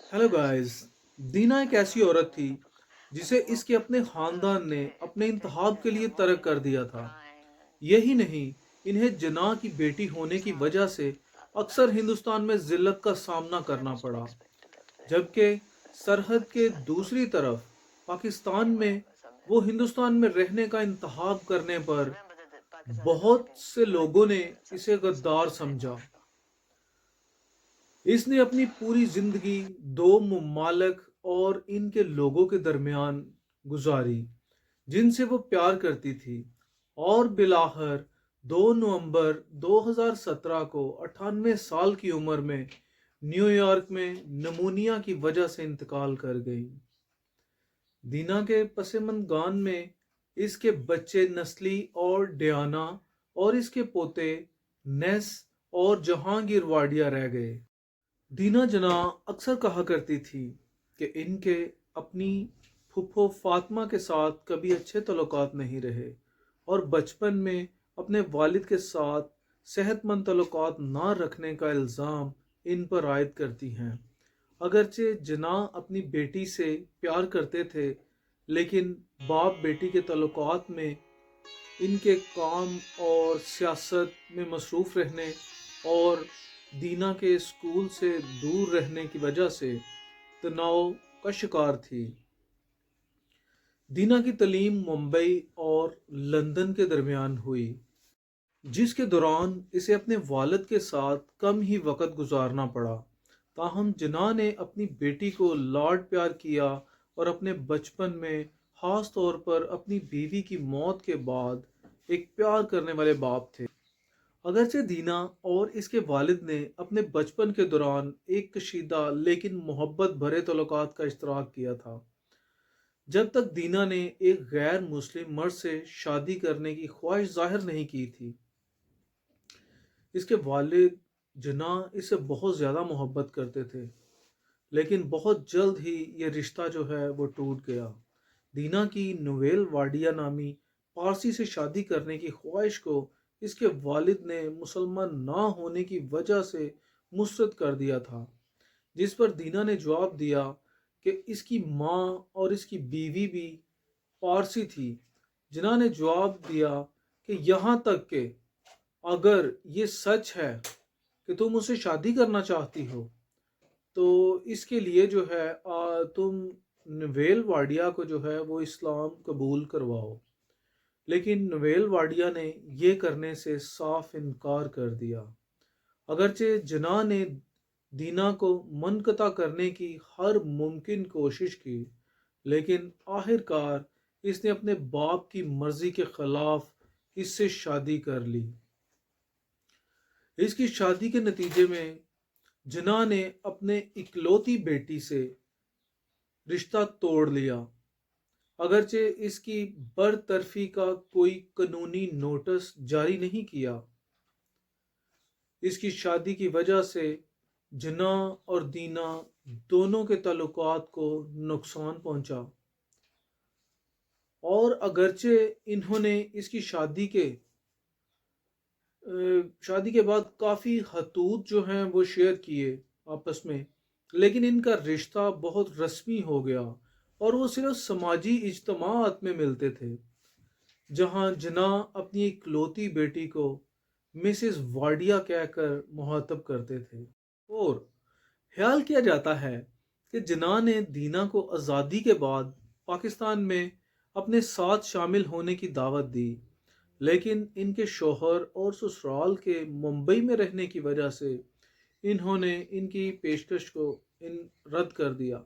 Hello guys. दीना एक ऐसी औरत थी जिसे इसके अपने खानदान ने अपने इंतखाब के लिए तर्क कर दिया था। यही नहीं, इन्हें जना की बेटी होने की वजह से अक्सर हिंदुस्तान में जिल्लत का सामना करना पड़ा, जबकि सरहद के दूसरी तरफ पाकिस्तान में वो हिंदुस्तान में रहने का इंतखाब करने पर बहुत से लोगों ने इसे गद्दार समझा। इसने अपनी पूरी जिंदगी दो ममालक और इनके लोगों के दरमियान गुजारी जिनसे वो प्यार करती थी, और बिलाखिर 2 नवंबर 2017 को 98 साल की उम्र में न्यूयॉर्क में नमूनिया की वजह से इंतकाल कर गई। दीना के पसमंदगान में इसके बच्चे नस्ली और डियाना और इसके पोते नेस और जहांगीर वाडिया रह गए। दीना जना अक्सर कहा करती थी कि इनके अपनी फुफ्फो फातिमा के साथ कभी अच्छे तल्लुकात नहीं रहे, और बचपन में अपने वालिद के साथ सेहतमंद तल्लुकात ना रखने का इल्ज़ाम इन पर आयद करती हैं। अगरचे जना अपनी बेटी से प्यार करते थे, लेकिन बाप बेटी के तल्लुकात में इनके काम और सियासत में मसरूफ़ रहने और दीना के स्कूल से दूर रहने की वजह से तनाव का शिकार थी। दीना की तलीम मुंबई और लंदन के दरमियान हुई, जिसके दौरान इसे अपने वालिद के साथ कम ही वक़्त गुजारना पड़ा। ताहम जना ने अपनी बेटी को लाड प्यार किया और अपने बचपन में, ख़ास तौर पर अपनी बीवी की मौत के बाद, एक प्यार करने वाले बाप थे। अगरचे दीना और इसके वालिद ने अपने बचपन के दौरान एक कशीदा लेकिन मोहब्बत भरे तल्लुकात का इश्तराक किया था, जब तक दीना ने एक गैर मुस्लिम मर्द से शादी करने की ख्वाहिश जाहिर नहीं की थी। इसके वालिद जना इससे बहुत ज़्यादा मोहब्बत करते थे, लेकिन बहुत जल्द ही ये रिश्ता जो है वो टूट गया। दीना की नोवेल वाडिया नामी पारसी से शादी करने की ख्वाहिश को इसके वालिद ने मुसलमान ना होने की वजह से मुस्तरद कर दिया था, जिस पर दीना ने जवाब दिया कि इसकी माँ और इसकी बीवी भी पारसी थी। जिन्हा ने जवाब दिया कि यहाँ तक कि अगर ये सच है कि तुम उससे शादी करना चाहती हो, तो इसके लिए जो है तुम नवेल वाडिया को जो है वो इस्लाम कबूल करवाओ। लेकिन नवेल वाडिया ने ये करने से साफ इनकार कर दिया। अगरचे जना ने दीना को मनकता करने की हर मुमकिन कोशिश की, लेकिन आखिरकार इसने अपने बाप की मर्जी के खिलाफ इससे शादी कर ली। इसकी शादी के नतीजे में जना ने अपने इकलौती बेटी से रिश्ता तोड़ लिया। अगरचे इसकी बरतरफी का कोई कानूनी नोटिस जारी नहीं किया, इसकी शादी की वजह से जना और दीना दोनों के ताल्लुकात को नुकसान पहुंचा। और अगरचे इन्होंने इसकी शादी के बाद काफ़ी खतूत जो हैं वो शेयर किए आपस में, लेकिन इनका रिश्ता बहुत रस्मी हो गया और वो सिर्फ समाजी इज्तमात में मिलते थे, जहां जना अपनी इकलौती बेटी को मिसेस वाडिया कहकर मुहातब करते थे। और ख्याल किया जाता है कि जना ने दीना को आज़ादी के बाद पाकिस्तान में अपने साथ शामिल होने की दावत दी, लेकिन इनके शोहर और ससुराल के मुंबई में रहने की वजह से इन्होंने इनकी पेशकश को इन रद्द कर दिया,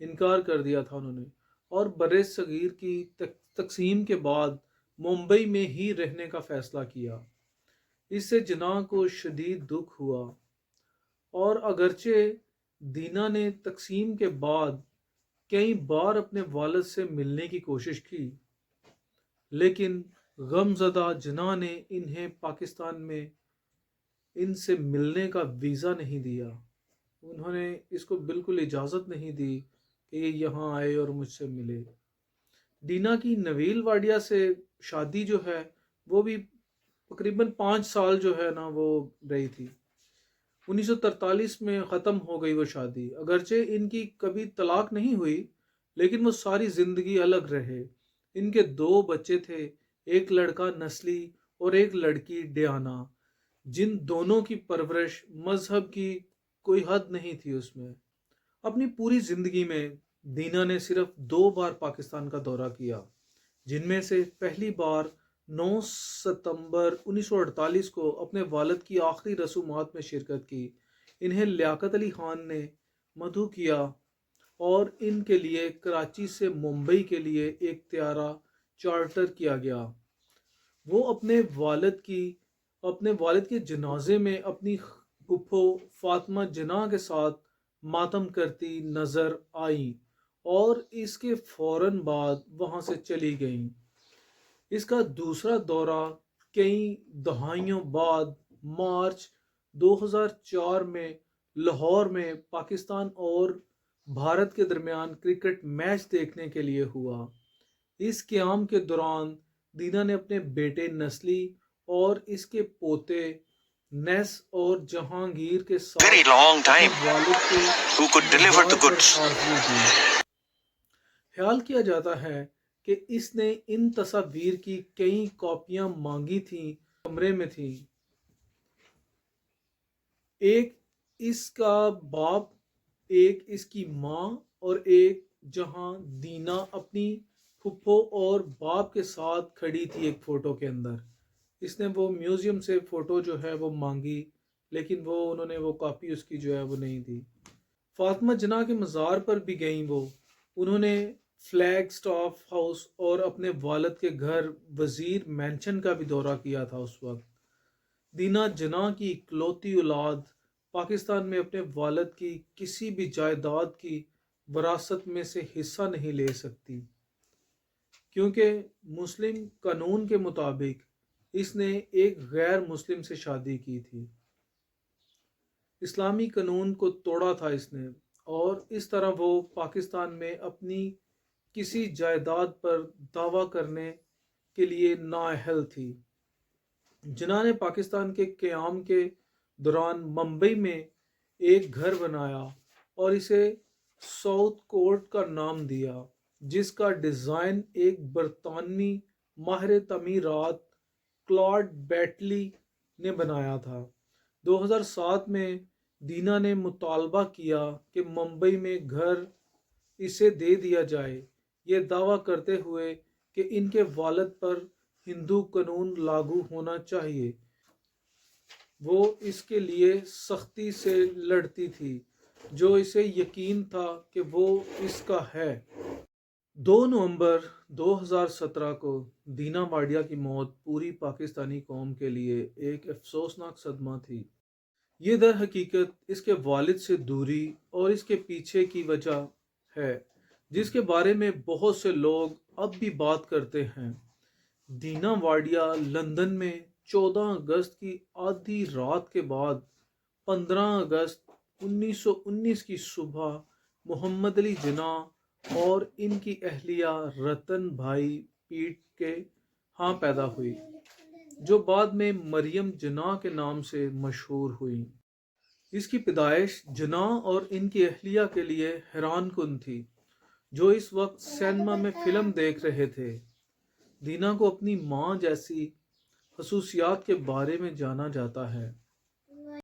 इनकार कर दिया था उन्होंने, और बरे सगीर की तकसीम के बाद मुंबई में ही रहने का फ़ैसला किया। इससे जना को शदीद दुख हुआ, और अगरचे दीना ने तकसीम के बाद कई बार अपने वालिद से मिलने की कोशिश की, लेकिन गमज़दा जना ने इन्हें पाकिस्तान में इनसे मिलने का वीज़ा नहीं दिया। उन्होंने इसको बिल्कुल इजाज़त नहीं दी कि ये यहाँ आए और मुझसे मिले। दीना की नवील वाडिया से शादी जो है वो भी तकरीबन 5 साल जो है ना वो रही थी। 1943 میں ختم ہو گئی وہ شادی، اگرچہ ان کی کبھی طلاق نہیں ہوئی لیکن وہ ساری زندگی الگ رہے۔ ان کے دو بچے تھے، ایک لڑکا نسلی اور ایک لڑکی ڈیانا، جن دونوں کی پرورش مذہب کی کوئی حد نہیں تھی اس میں۔ اپنی پوری زندگی میں دینا نے صرف 2 بار پاکستان کا دورہ کیا، جن میں سے پہلی بار 9 ستمبر 1948 کو اپنے والد کی آخری رسومات میں شرکت کی۔ انہیں لیاقت علی خان نے مدعو کیا اور ان کے لیے کراچی سے ممبئی کے لیے ایک طیارہ چارٹر کیا گیا۔ وہ اپنے والد کے جنازے میں اپنی پھپھو فاطمہ جناح کے ساتھ ماتم کرتی نظر آئیں اور اس کے فوراً بعد وہاں سے چلی گئیں۔ اس کا دوسرا دورہ کئی دہائیوں بعد مارچ 2004 میں لاہور میں پاکستان اور بھارت کے درمیان کرکٹ میچ دیکھنے کے لیے ہوا۔ اس قیام کے دوران دینا نے اپنے بیٹے نسلی اور اس کے پوتے نیس اور جہانگیر کے ساتھ اپنے والد کے مزار پر حاضری دی۔ خیال کیا جاتا ہے کہ اس نے ان تصاویر کی کئی کاپیاں مانگی تھیں، کمرے میں تھیں۔ ایک اس کا باپ، ایک اس کی ماں اور ایک جہاں دینا اپنی پھپھو اور باپ کے ساتھ کھڑی تھی ایک فوٹو کے اندر۔ اس نے وہ میوزیم سے فوٹو جو ہے وہ مانگی، لیکن انہوں نے وہ کاپی اس کی جو ہے وہ نہیں دی۔ فاطمہ جناح کے مزار پر بھی گئیں وہ۔ انہوں نے فلیگ سٹاف ہاؤس اور اپنے والد کے گھر وزیر مینشن کا بھی دورہ کیا تھا اس وقت۔ دینا جناح کی اکلوتی اولاد پاکستان میں اپنے والد کی کسی بھی جائیداد کی وراثت میں سے حصہ نہیں لے سکتی، کیونکہ مسلم قانون کے مطابق اس نے ایک غیر مسلم سے شادی کی تھی۔ اسلامی قانون کو توڑا تھا اس نے، اور اس طرح وہ پاکستان میں اپنی کسی جائیداد پر دعویٰ کرنے کے لیے نااہل تھی۔ جناح نے پاکستان کے قیام کے دوران ممبئی میں ایک گھر بنایا اور اسے ساؤتھ کورٹ کا نام دیا، جس کا ڈیزائن ایک برطانوی ماہر تعمیرات کلاڈ بیٹلی نے بنایا تھا۔ 2007 میں دینا نے مطالبہ کیا کہ ممبئی میں گھر اسے دے دیا جائے، یہ دعویٰ کرتے ہوئے کہ ان کے والد پر ہندو قانون لاگو ہونا چاہیے۔ وہ اس کے لیے سختی سے لڑتی تھی، جو اسے یقین تھا کہ وہ اس کا ہے۔ 2 نومبر 2017 کو دینا واڈیا کی موت پوری پاکستانی قوم کے لیے ایک افسوسناک صدمہ تھی۔ یہ در حقیقت اس کے والد سے دوری اور اس کے پیچھے کی وجہ ہے، جس کے بارے میں بہت سے لوگ اب بھی بات کرتے ہیں۔ دینا واڈیا لندن میں 14 اگست کی آدھی رات کے بعد 15 اگست 1919 کی صبح محمد علی جناح اور ان کی اہلیہ رتن بھائی پیٹ کے ہاں پیدا ہوئی، جو بعد میں مریم جناح کے نام سے مشہور ہوئیں۔ اس کی پیدائش جناح اور ان کی اہلیہ کے لیے حیران کن تھی، جو اس وقت سینما میں فلم دیکھ رہے تھے۔ دینا کو اپنی ماں جیسی خصوصیات کے بارے میں جانا جاتا ہے۔